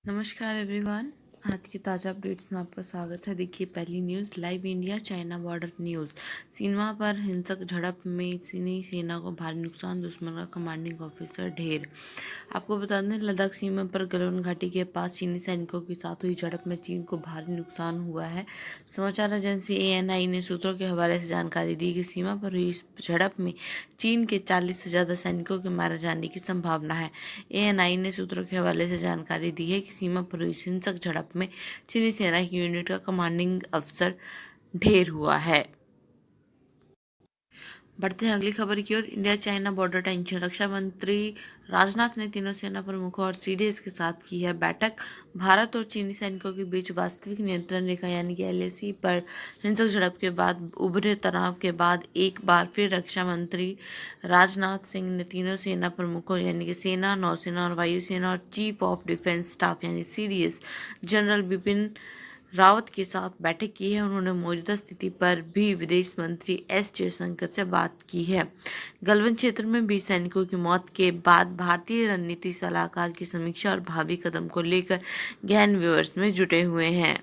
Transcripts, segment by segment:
नमस्कार एवरीवन। आज की ताज़ा अपडेट्स में आपका स्वागत है। देखिए पहली news, live India China border news. सीमा पर हिंसक झड़प में चीनी सेना को भारी नुकसान, दुश्मन का कमांडिंग ऑफिसर ढेर। आपको बता दें, लद्दाख सीमा पर गलवान घाटी के पास चीनी सैनिकों के साथ हुई झड़प में चीन को भारी नुकसान हुआ है। समाचार एजेंसी ANI ने सूत्रों के हवाले से जानकारी दी कि सीमा पर हुई इस झड़प में चीन के 40 से ज़्यादा सैनिकों के मारे जाने की संभावना है। ANI ने सूत्रों के हवाले से जानकारी दी है कि सीमा पर हुई हिंसक झड़प में चीनी सेना की यूनिट का कमांडिंग अफसर ढेर हुआ है। बढ़ते हैं अगली खबर की ओर। इंडिया चाइना बॉर्डर टेंशन, रक्षा मंत्री राजनाथ ने तीनों सेना प्रमुखों और CDS के साथ की है बैठक। भारत और चीनी सैनिकों के बीच वास्तविक नियंत्रण रेखा यानी कि LAC पर हिंसक झड़प के बाद उभरे तनाव के बाद एक बार फिर रक्षा मंत्री राजनाथ सिंह ने तीनों सेना प्रमुखों यानी कि सेना, नौसेना और वायुसेना और चीफ ऑफ डिफेंस स्टाफ यानी CDS जनरल बिपिन रावत के साथ बैठक की है। उन्होंने मौजूदा स्थिति पर भी विदेश मंत्री S जयशंकर से बात की है। गलवान क्षेत्र में 20 सैनिकों की मौत के बाद भारतीय रणनीति सलाहकार की समीक्षा और भावी कदम को लेकर गहन विमर्श में जुटे हुए हैं।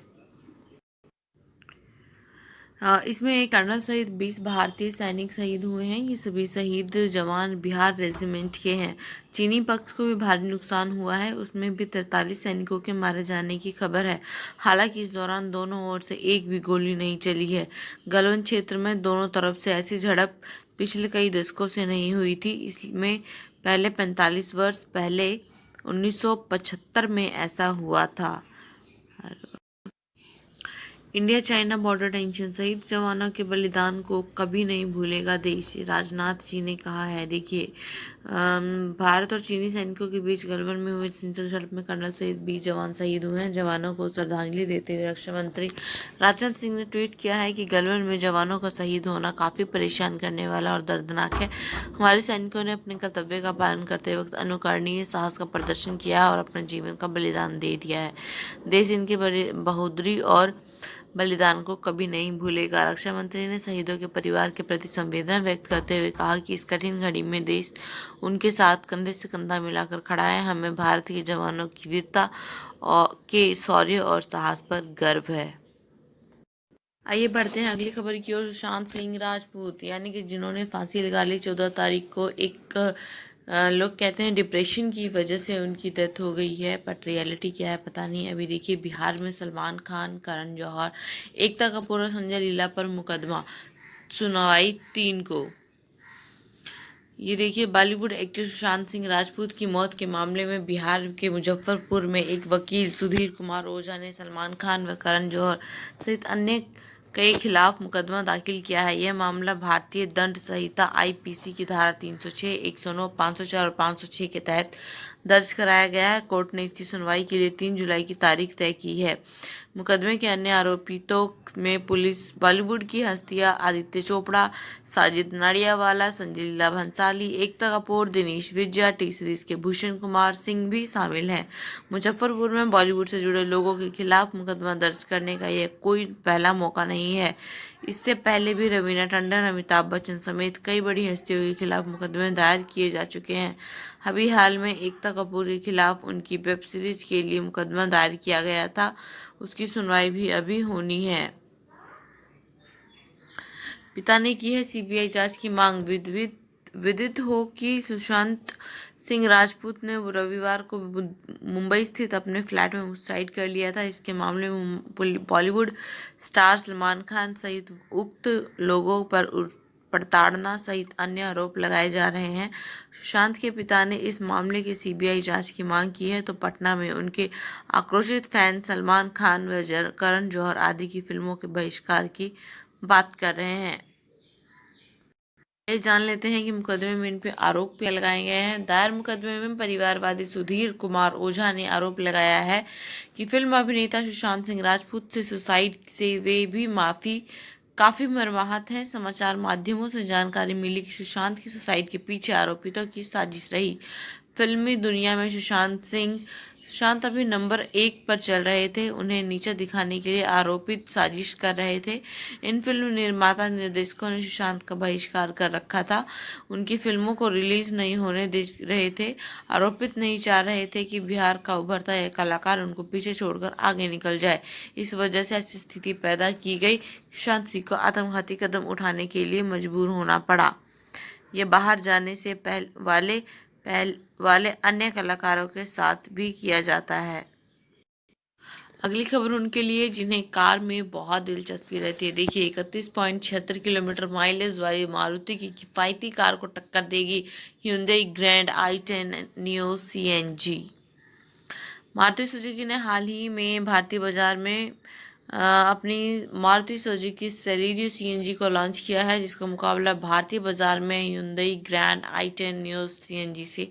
इसमें कर्नल सहित 20 भारतीय सैनिक शहीद हुए हैं। ये सभी शहीद जवान बिहार रेजिमेंट के हैं। चीनी पक्ष को भी भारी नुकसान हुआ है, उसमें भी 43 सैनिकों के मारे जाने की खबर है। हालांकि इस दौरान दोनों ओर से एक भी गोली नहीं चली है। गलवान क्षेत्र में दोनों तरफ से ऐसी झड़प पिछले कई दशकों से नहीं हुई थी। इसमें पहले 45 वर्ष पहले 1975 में ऐसा हुआ था। इंडिया चाइना बॉर्डर टेंशन, शहीद जवानों के बलिदान को कभी नहीं भूलेगा देश, राजनाथ जी ने कहा है। देखिए भारत और चीनी सैनिकों के बीच गलवान में हुए हिंसक झड़प में कर्नल सहित 20 जवान शहीद हुए हैं। जवानों को श्रद्धांजलि देते हुए रक्षा मंत्री राजनाथ सिंह ने ट्वीट किया है कि गलवान में जवानों का शहीद होना काफ़ी परेशान करने वाला और दर्दनाक है। हमारे सैनिकों ने अपने कर्तव्य का पालन करते वक्त अनुकरणीय साहस का प्रदर्शन किया और अपने जीवन का बलिदान दे दिया है। देश इनकी बहादुरी और बलिदान को कभी नहीं भूलेगा। रक्षा मंत्री ने शहीदों के परिवार के प्रति संवेदना व्यक्त करते हुए कहा कि इस कठिन घड़ी में देश उनके साथ कंधे से कंधा मिलाकर खड़ा है। हमें भारत के जवानों की वीरता के शौर्य और साहस पर गर्व है। आइए बढ़ते हैं अगली खबर की ओर। सुशांत सिंह राजपूत यानी कि जिन्होंने फांसी लगा ली 14 तारीख को, एक लोग कहते हैं डिप्रेशन की वजह से उनकी डेथ हो गई है, बट रियलिटी क्या है पता नहीं। अभी देखिए बिहार में सलमान खान, करण जौहर, एकता कपूर और संजय लीला पर मुकदमा, सुनवाई 3 को। ये देखिए बॉलीवुड एक्टर सुशांत सिंह राजपूत की मौत के मामले में बिहार के मुजफ्फरपुर में एक वकील सुधीर कुमार ओझा ने सलमान खान व करण जौहर सहित अन्य के खिलाफ मुकदमा दाखिल किया है। यह मामला भारतीय दंड संहिता IPC की धारा 306, 109, 504 और 506 के तहत दर्ज कराया गया है। कोर्ट ने इसकी सुनवाई के लिए 3 जुलाई की तारीख तय की है। मुकदमे के अन्य आरोपितों में पुलिस बॉलीवुड की हस्तियां आदित्य चोपड़ा, साजिद नाडियावाला, संजय लीला भंसाली, एकता कपूर, दिनेश विजया, T सीरीज के भूषण कुमार सिंह भी शामिल हैं। मुजफ्फरपुर में बॉलीवुड से जुड़े लोगों के खिलाफ मुकदमा दर्ज करने का यह कोई पहला मौका नहीं है। इससे पहले भी रवीना टंडन, अमिताभ बच्चन समेत कई बड़ी हस्तियों के खिलाफ मुकदमे दायर किए जा चुके हैं। अभी हाल में एकता कपूर के खिलाफ उनकी वेब सीरीज के लिए मुकदमा दायर किया गया था, उसकी सुनवाई भी अभी होनी है। पिता ने की है CBI जांच की मांग। विदित हो कि सुशांत सिंह राजपूत ने रविवार को मुंबई स्थित अपने फ्लैट में सुसाइड कर लिया था। इसके मामले में बॉलीवुड स्टार सलमान खान सहित उक्त लोगों पर प्रताड़ना सहित अन्य आरोप लगाए जा रहे हैं। सुशांत के पिता ने इस मामले की CBI जांच की मांग की है, तो पटना में उनके आक्रोशित फैन सलमान खान व करण जौहर आदि की फिल्मों के बहिष्कार की बात कर रहे हैं। ये जान लेते हैं कि मुकदमे में इन पे आरोप भी लगाए गए हैं। दायर मुकदमे में परिवारवादी सुधीर कुमार ओझा ने आरोप लगाया है कि फिल्म अभिनेता सुशांत सिंह राजपूत से सुसाइड से वे भी काफी मर्माहत हैं। समाचार माध्यमों से जानकारी मिली कि सुशांत की सुसाइड के पीछे आरोपितों की साजिश रही। फिल्मी दुनिया में सुशांत सिंह सुशांत अभी नंबर 1 पर चल रहे थे, उन्हें नीचे दिखाने के लिए आरोपित साजिश कर रहे थे। इन फिल्म निर्माता निर्देशकों ने सुशांत का बहिष्कार कर रखा था, उनकी फिल्मों को रिलीज नहीं होने दे रहे थे। आरोपित नहीं चाह रहे थे कि बिहार का उभरता यह कलाकार उनको पीछे छोड़कर आगे निकल जाए। इस वजह से ऐसी स्थिति पैदा की गई। सुशांत सिंह को आत्मघाती कदम उठाने के लिए मजबूर होना पड़ा। ये बाहर जाने से वाले अन्य कलाकारों के साथ भी किया जाता है। अगली खबर उनके लिए जिन्हें कार में बहुत दिलचस्पी रहती है। देखिए, 31.76 किलोमीटर माइलेज वाली मारुति की किफ़ायती कार को टक्कर देगी hyundai grand i10 neo CNG। Maruti Suzuki ने हाल ही में भारतीय बाजार में अपनी मारुति सुजुकी सेलेरियो CNG को लॉन्च किया है, जिसका मुकाबला भारतीय बाजार में hyundai grand i10 neo CNG से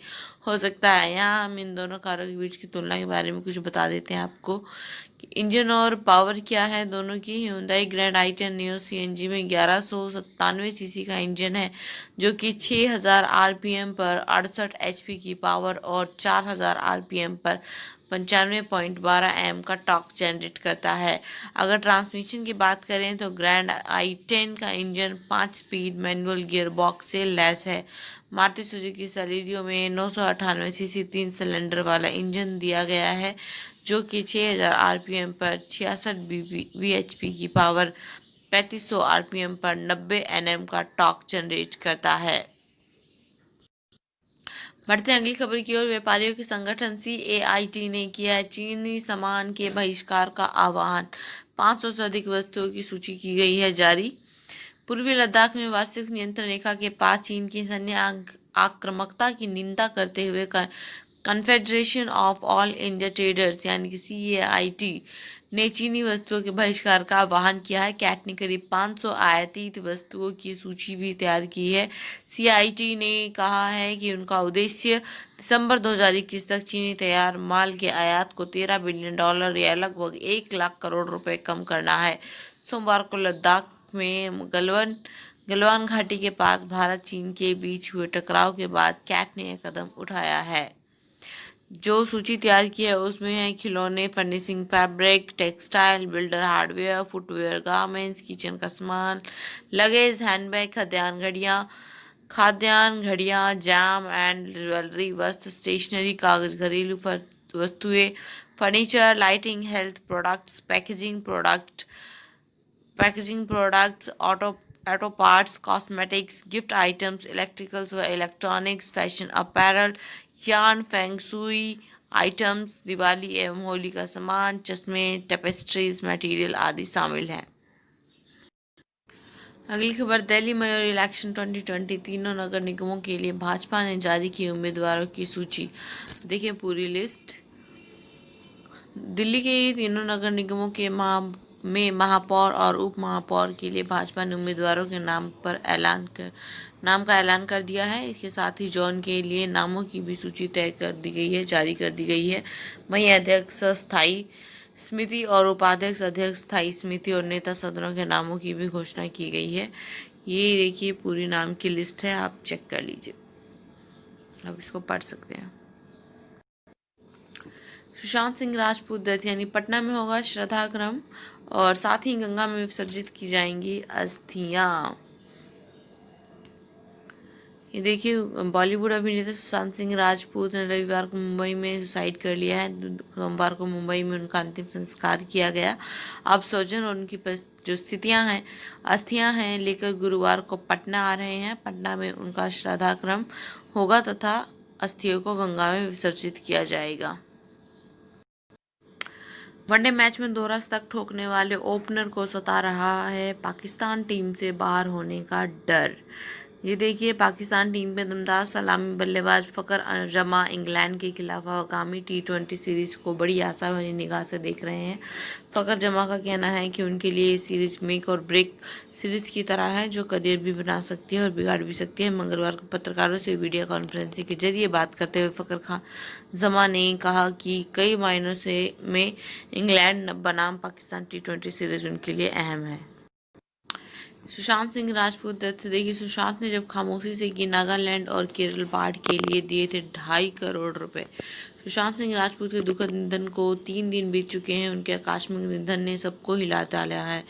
हो सकता है। यहाँ हम इन दोनों कारों के बीच की तुलना के बारे में कुछ बता देते हैं आपको कि इंजन और पावर क्या है दोनों की। hyundai grand i10 neo CNG में 1197 सीसी का इंजन है, जो कि 6000 RPM पर 68 HP की पावर और 4000 RPM पर 95.12 एम का टॉर्क जनरेट करता है। अगर ट्रांसमिशन की बात करें तो ग्रैंड i10 का engine 5 speed manual gear box से लैस है। मारुति सुजुकी सेलेरियो में 998 सीसी 3 सिलेंडर वाला इंजन दिया गया है, जो कि 6000 RPM पर 66 VHP की पावर 3500 RPM पर 90 Nm का टॉर्क जनरेट करता है। बढ़ते हैं अगली खबर की ओर। व्यापारियों के संगठन CAIT ने किया है चीनी सामान के बहिष्कार का आह्वान। 500 से अधिक वस्तुओं की सूची की गई है जारी। पूर्वी लद्दाख में वास्तविक नियंत्रण रेखा के पास चीन की सैन्य आक्रामकता की निंदा करते हुए confederation of all India traders यानी कि CAIT ने चीनी वस्तुओं के बहिष्कार का आह्वान किया है। कैट ने करीब 500 आयातित वस्तुओं की सूची भी तैयार की है। CAIT ने कहा है कि उनका उद्देश्य दिसंबर 2021 तक चीनी तैयार माल के आयात को $13 बिलियन या लगभग 1 लाख करोड़ रुपए कम करना है। सोमवार को लद्दाख में गलवान घाटी के पास भारत चीन के बीच हुए टकराव के बाद कैट ने यह कदम उठाया है। जो सूची तैयार की है उसमें है खिलौने, furnishing, fabric, textile, builder hardware, footwear, garments, kitchen का सामान, लगेज, हैंडबैग, खाद्यान्न घड़ियाँ, जैम एंड ज्वेलरी, वस्त्र, स्टेशनरी, कागज, घरेलू वस्तुएं, furniture, lighting, health products, packaging products, auto parts, cosmetics, gift items, electricals व electronics, fashion apparel, yarn, feng shui items, Diwali एवं होली का सामान, चश्मे, टेपेस्ट्रीज, मटेरियल आदि शामिल हैं। अगली खबर दिल्ली मेयर इलेक्शन 2020 तीनों नगर निगमों के लिए भाजपा ने जारी की उम्मीदवारों की सूची। देखिए पूरी लिस्ट। दिल्ली के तीनों नगर निगमों के महापौर और उप महापौर के लिए भाजपा ने उम्मीदवारों के नाम का ऐलान कर दिया है। इसके साथ ही जोन के लिए नामों की भी सूची जारी कर दी गई है। वहीं अध्यक्ष स्थायी समिति और उपाध्यक्ष अध्यक्ष स्थायी समिति और नेता सदनों के नामों की भी घोषणा की गई है। ये देखिए पूरी नाम की लिस्ट है, आप चेक कर लीजिए, आप इसको पढ़ सकते हैं। सुशांत सिंह राजपूत डेथ यानी पटना में होगा श्रद्धाक्रम और साथ ही गंगा में विसर्जित की जाएंगी अस्थियां। ये देखिए बॉलीवुड अभिनेता सुशांत सिंह राजपूत ने रविवार को मुंबई में सुसाइड कर लिया है। सोमवार को मुंबई में उनका अंतिम संस्कार किया गया। अब स्वजन और उनकी जो अस्थियां हैं लेकर गुरुवार को पटना आ रहे हैं। पटना में उनका श्रद्धाक्रम होगा तथा अस्थियों को गंगा में विसर्जित किया जाएगा। वनडे मैच में दोहरा शतक ठोकने वाले ओपनर को सता रहा है पाकिस्तान टीम से बाहर होने का डर। ये देखिए पाकिस्तान टीम में दमदार सलामी बल्लेबाज फ़खर जमा इंग्लैंड के खिलाफ आगामी T20 सीरीज को बड़ी आशा भरी निगाह से देख रहे हैं। फ़खर जमा का कहना है कि उनके लिए ये सीरीज मेक और ब्रेक सीरीज की तरह है, जो करियर भी बना सकती है और बिगाड़ भी सकती है। मंगलवार को पत्रकारों से वीडियो कॉन्फ्रेंसिंग के जरिए बात करते हुए फ़खर जमा ने कहा कि कई मायनों में इंग्लैंड बनाम पाकिस्तान T20 सीरीज उनके लिए अहम है। सुशांत सिंह राजपूत डेथ। देखिए सुशांत ने जब खामोशी से की नागालैंड और केरल बाढ़ के लिए दिए थे 2.5 करोड़ रुपए। सुशांत सिंह राजपूत के दुखद निधन को 3 दिन बीत चुके हैं। उनके आकस्मिक निधन ने सबको हिला डाला है।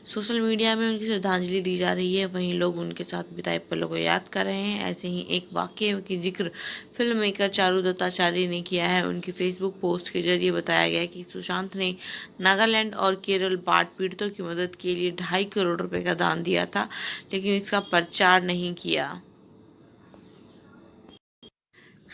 सोशल मीडिया में उनकी श्रद्धांजलि दी जा रही है, वहीं लोग उनके साथ बिताए पलों को याद कर रहे हैं। ऐसे ही एक वाकये की जिक्र फिल्म मेकर चारू दत्ताचार्य ने किया है। उनकी फेसबुक पोस्ट के जरिए बताया गया कि सुशांत ने नागालैंड और केरल बाढ़ पीड़ितों की मदद के लिए 2.5 करोड़ रुपए का दान दिया था, लेकिन इसका प्रचार नहीं किया।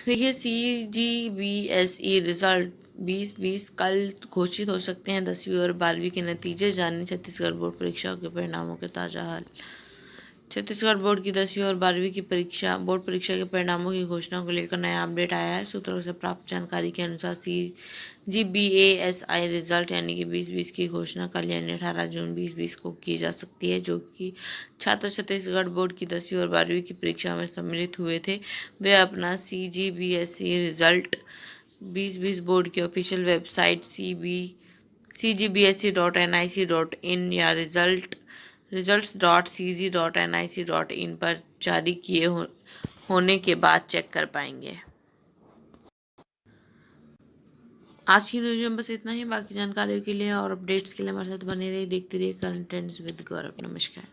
देखिए, CGBSE रिजल्ट 2020 कल घोषित हो सकते हैं। 10वीं और 12वीं के नतीजे जानें। छत्तीसगढ़ बोर्ड परीक्षाओं के परिणामों के ताज़ा हाल। छत्तीसगढ़ बोर्ड की 10वीं और 12वीं की बोर्ड परीक्षा के परिणामों की घोषणा को लेकर नया अपडेट आया है। सूत्रों से प्राप्त जानकारी के अनुसार CGBASI रिजल्ट यानी कि 2020 की घोषणा कल यानी 18 जून 2020 को की जा सकती है। जो कि छात्र छत्तीसगढ़ बोर्ड की 10वीं और 12वीं की परीक्षा में सम्मिलित हुए थे, वे अपना CGBSE रिजल्ट 2020 बोर्ड की ऑफिशियल वेबसाइट cgbse.nic.in या results.cg.nic.in पर जारी किए होने के बाद चेक कर पाएंगे। आज की न्यूज में बस इतना ही। बाकी जानकारियों के लिए और अपडेट्स के लिए हमारे साथ बने रहिए, देखते रहिए करंट ट्रेंड्स विद गौरव। नमस्कार।